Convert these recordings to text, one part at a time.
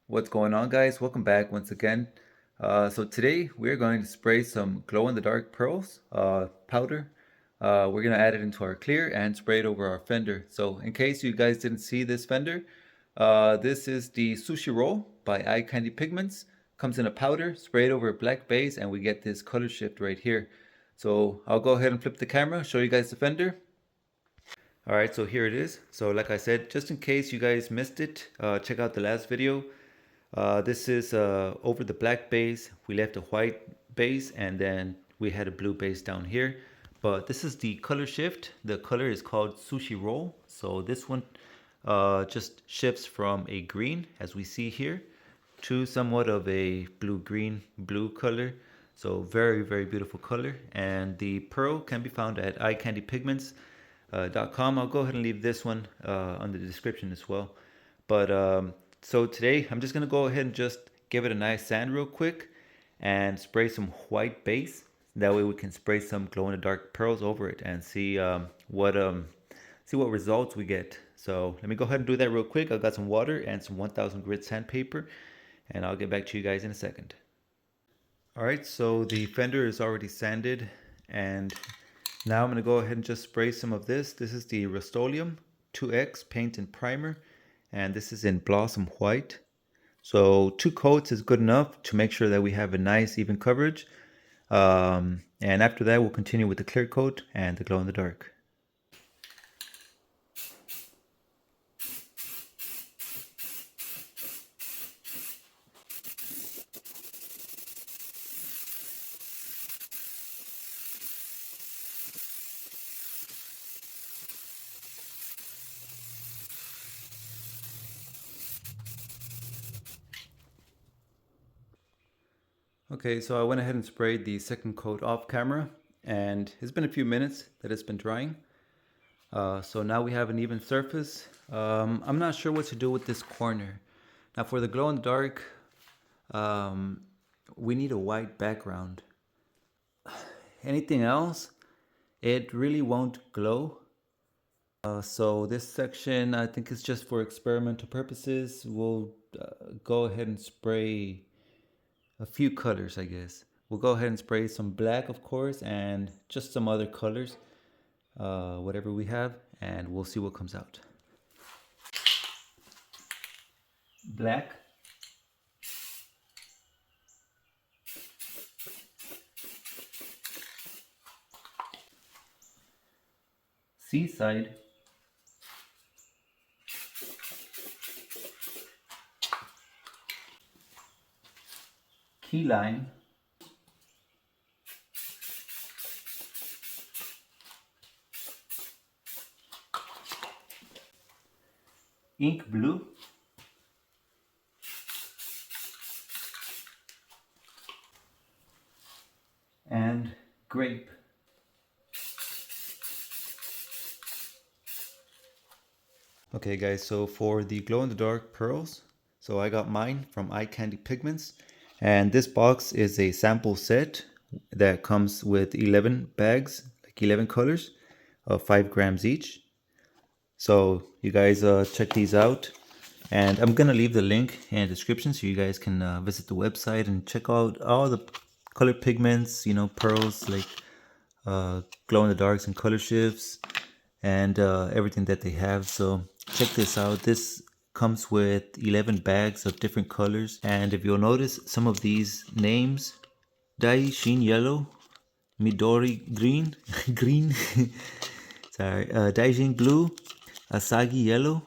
What's going on, guys? Welcome back once again. So today we're going to spray some glow-in-the-dark pearls powder. We're going to add it into our clear and spray it over our fender. So in case you guys didn't see this fender, this is the Sushi Roll by Eye Candy Pigments. Comes in a powder, sprayed over a black base, and we get this color shift right here. So I'll go ahead and flip the camera, show you guys the fender. All right, so here it is. So like I said, just in case you guys missed it, check out the last video. This is over the black base. We left a white base and then we had a blue base down here. But this is the color shift. The color is called Sushi Roll. So this one just shifts from a green, as we see here, to somewhat of a blue color. So very, very beautiful color. And the pearl can be found at eyecandypigments.com. I'll go ahead and leave this one on the description as well. But so today I'm just gonna go ahead and just give it a nice sand real quick and spray some white base. That way we can spray some glow in the dark pearls over it and see what results we get. So let me go ahead and do that real quick. I've got some water and some 1000 grit sandpaper, and I'll get back to you guys in a second. All right, so the fender is already sanded, and now I'm gonna go ahead and just spray some of this. This is the RUSTOLEUM 2X paint and primer, and this is in Blossom White. So 2 coats is good enough to make sure that we have a nice even coverage. And after that, we'll continue with the clear coat and the glow in the dark. Okay, so I went ahead and sprayed the second coat off camera, and it's been a few minutes that it's been drying. So now we have an even surface. I'm not sure what to do with this corner. Now for the glow in the dark, we need a white background. Anything else, it really won't glow. So this section, I think, is just for experimental purposes. We'll go ahead and spray a few colors, I guess. We'll go ahead and spray some black, of course, and just some other colors, whatever we have, and we'll see what comes out. Black. Seaside. Key lime. Ink blue. And grape. Okay guys, so for the glow in the dark pearls, so I got mine from Eye Candy Pigments, and this box is a sample set that comes with 11 bags, like 11 colors of 5 grams each. So you guys check these out, and I'm gonna leave the link in the description so you guys can visit the website and check out all the color pigments, you know, pearls, like glow in the darks and color shifts, and everything that they have. So check this out. This comes with 11 bags of different colors, and if you'll notice, some of these names: Daishin yellow, Midori green, green, sorry, Daijin blue, Asagi yellow,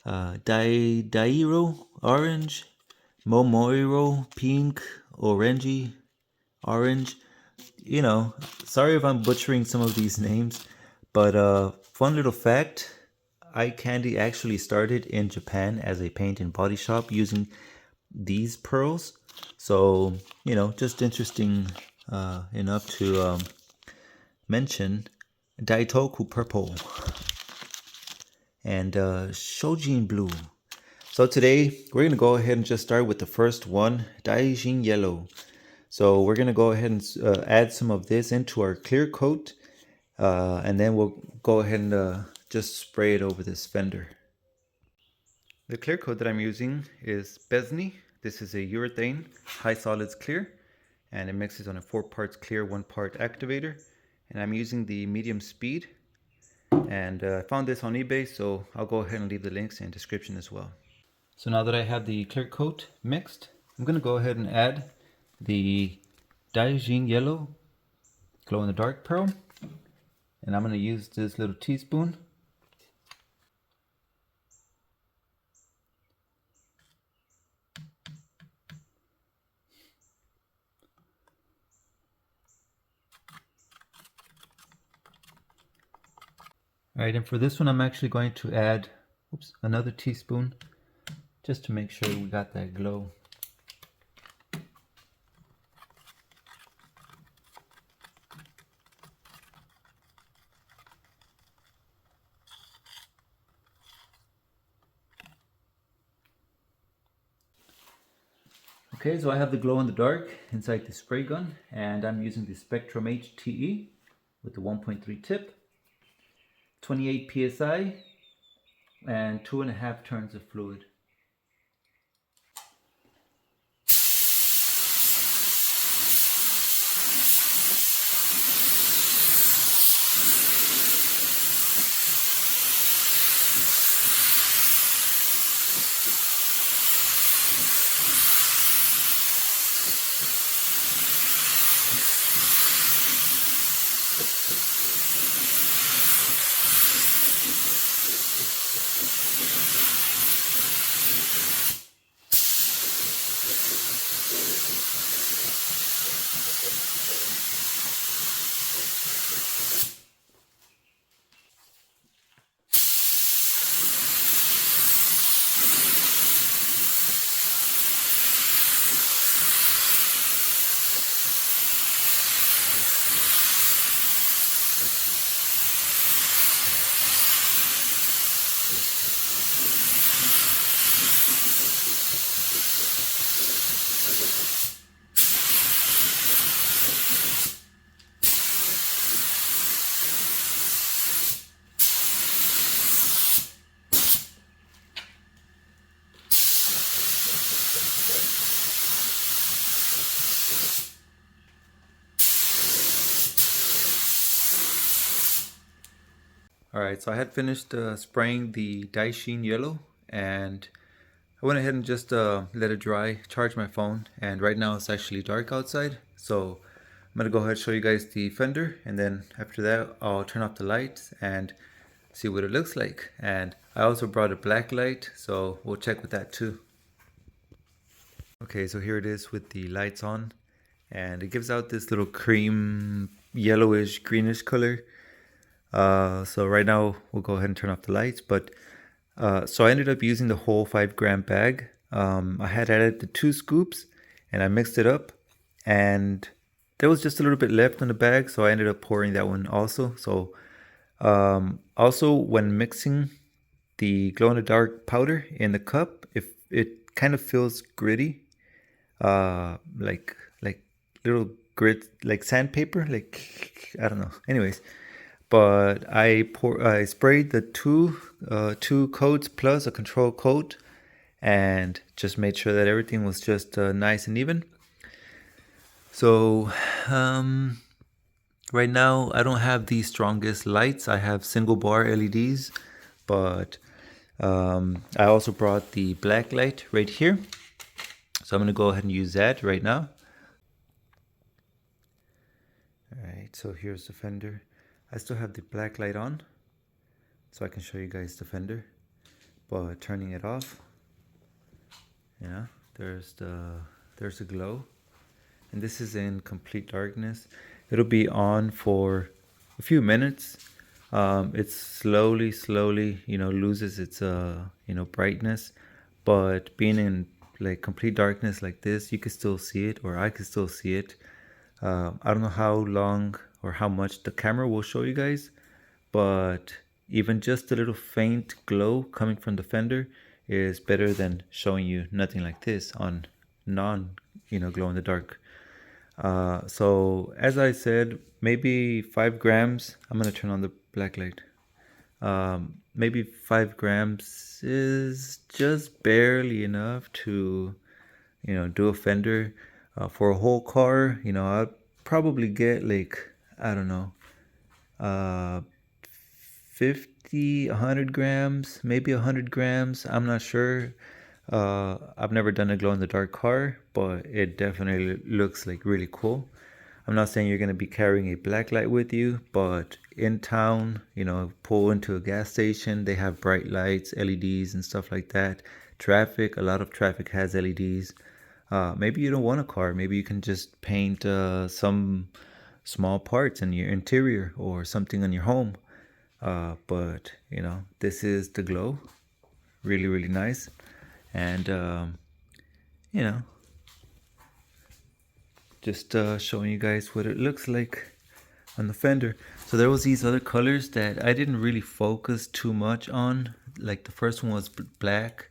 Dairo orange, Momoiro pink, orangey orange. You know, sorry if I'm butchering some of these names, but fun little fact: Eye Candy actually started in Japan as a paint and body shop using these pearls. So, you know, just interesting enough to mention. Daitoku purple and Shojin blue. So today we're going to go ahead and just start with the first one, Daijin yellow. So we're going to go ahead and add some of this into our clear coat, and then we'll go ahead and just spray it over this fender. The clear coat that I'm using is Besney. This is a urethane high solids clear, and it mixes on a 4 parts clear, 1 part activator. And I'm using the medium speed, and I found this on eBay, so I'll go ahead and leave the links in the description as well. So now that I have the clear coat mixed, I'm going to go ahead and add the Daijin Yellow glow in the dark pearl, and I'm going to use this little teaspoon. Alright, and for this one I'm actually going to add another teaspoon just to make sure we got that glow. Okay, so I have the glow in the dark inside the spray gun, and I'm using the Spectrum HTE with the 1.3 tip, 28 psi, and 2.5 turns of fluid. Alright, so I had finished spraying the Daishin Yellow, and I went ahead and just let it dry, charged my phone, and right now it's actually dark outside. So I'm going to go ahead and show you guys the fender, and then after that I'll turn off the lights and see what it looks like. And I also brought a black light, so we'll check with that too. Okay, so here it is with the lights on, and it gives out this little cream yellowish greenish color. So right now we'll go ahead and turn off the lights, but so I ended up using the whole 5 gram bag. I had added the 2 scoops and I mixed it up, and there was just a little bit left in the bag, so I ended up pouring that one also. So also when mixing the glow in the dark powder in the cup, if it kind of feels gritty, like little grit, like sandpaper, like I don't know. Anyways, but I sprayed the two coats plus a control coat, and just made sure that everything was just nice and even. So right now I don't have the strongest lights. I have single bar LEDs, but I also brought the black light right here, so I'm going to go ahead and use that right now. Alright, so here's the fender. I still have the black light on, so I can show you guys the fender, but turning it off, yeah, there's the glow, and this is in complete darkness. It'll be on for a few minutes. It slowly, loses its brightness, but being in like complete darkness like this, you can still see it, or I can still see it. I don't know how long or how much the camera will show you guys, but even just a little faint glow coming from the fender is better than showing you nothing like this on non glow in the dark. So as I said, maybe 5 grams. I'm gonna turn on the black light. maybe 5 grams is just barely enough to, do a fender. For a whole car, I'd probably get like, I don't know, uh, 50, 100 grams, maybe 100 grams. I'm not sure. I've never done a glow in the dark car, but it definitely looks like really cool. I'm not saying you're going to be carrying a black light with you, but in town, pull into a gas station, they have bright lights, LEDs, and stuff like that. Traffic, a lot of traffic has LEDs. Maybe you don't want a car. Maybe you can just paint some small parts in your interior or something on your home. But this is the glow. Really, really nice. And, you know, just showing you guys what it looks like on the fender. So there was these other colors that I didn't really focus too much on. Like the first one was black,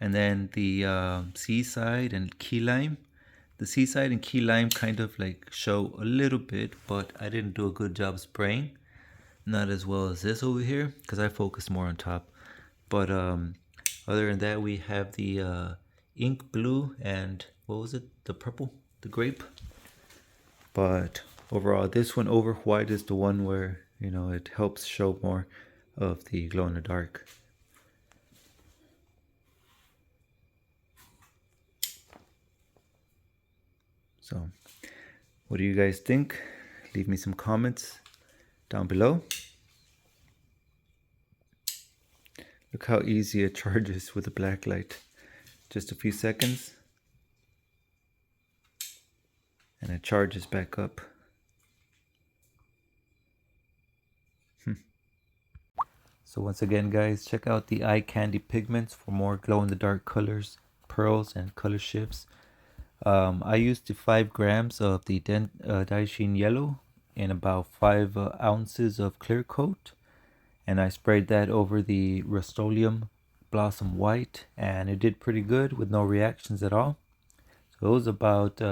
and then the seaside and key lime. The seaside and key lime kind of like show a little bit, but I didn't do a good job spraying. Not as well as this over here, because I focused more on top. But other than that, we have the ink blue and what was it? The purple, the grape. But overall, this one over white is the one where, it helps show more of the glow in the dark. So, what do you guys think? Leave me some comments down below. Look how easy it charges with a black light. Just a few seconds. And it charges back up. So once again, guys, check out the eye candy pigments for more glow-in-the-dark colors, pearls, and color shifts. I used the 5 grams of the Daishin yellow in about 5 ounces of clear coat, and I sprayed that over the RUSTOLEUM blossom white, and it did pretty good with no reactions at all. So it was about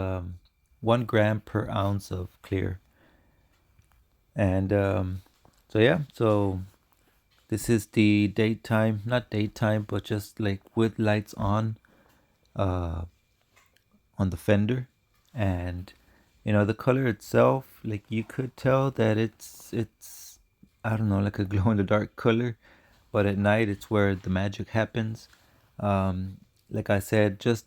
1 gram per ounce of clear. And so this is the daytime, not daytime, but just like with lights on the fender. And the color itself, like you could tell that it's I don't know, like a glow in the dark color, but at night it's where the magic happens. Like I said, just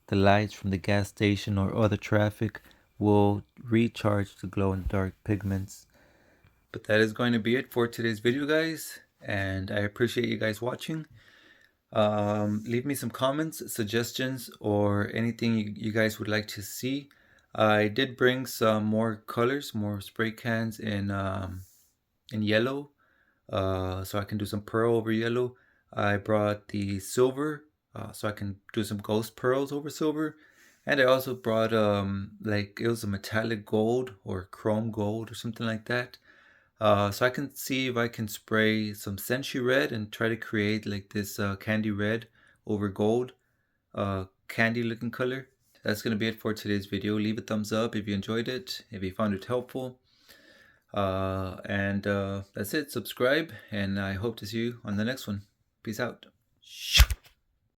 the lights from the gas station or other traffic will recharge the glow in the dark pigments. But that is going to be it for today's video, guys, and I appreciate you guys watching. Leave me some comments, suggestions, or anything you guys would like to see. I did bring some more colors, more spray cans in yellow, so I can do some pearl over yellow. I brought the silver, so I can do some ghost pearls over silver. And I also brought like it was a metallic gold or chrome gold or something like that. So I can see if I can spray some Senshi red and try to create like this candy red over gold candy looking color. That's going to be it for today's video. Leave a thumbs up if you enjoyed it, if you found it helpful. And that's it. Subscribe, and I hope to see you on the next one. Peace out.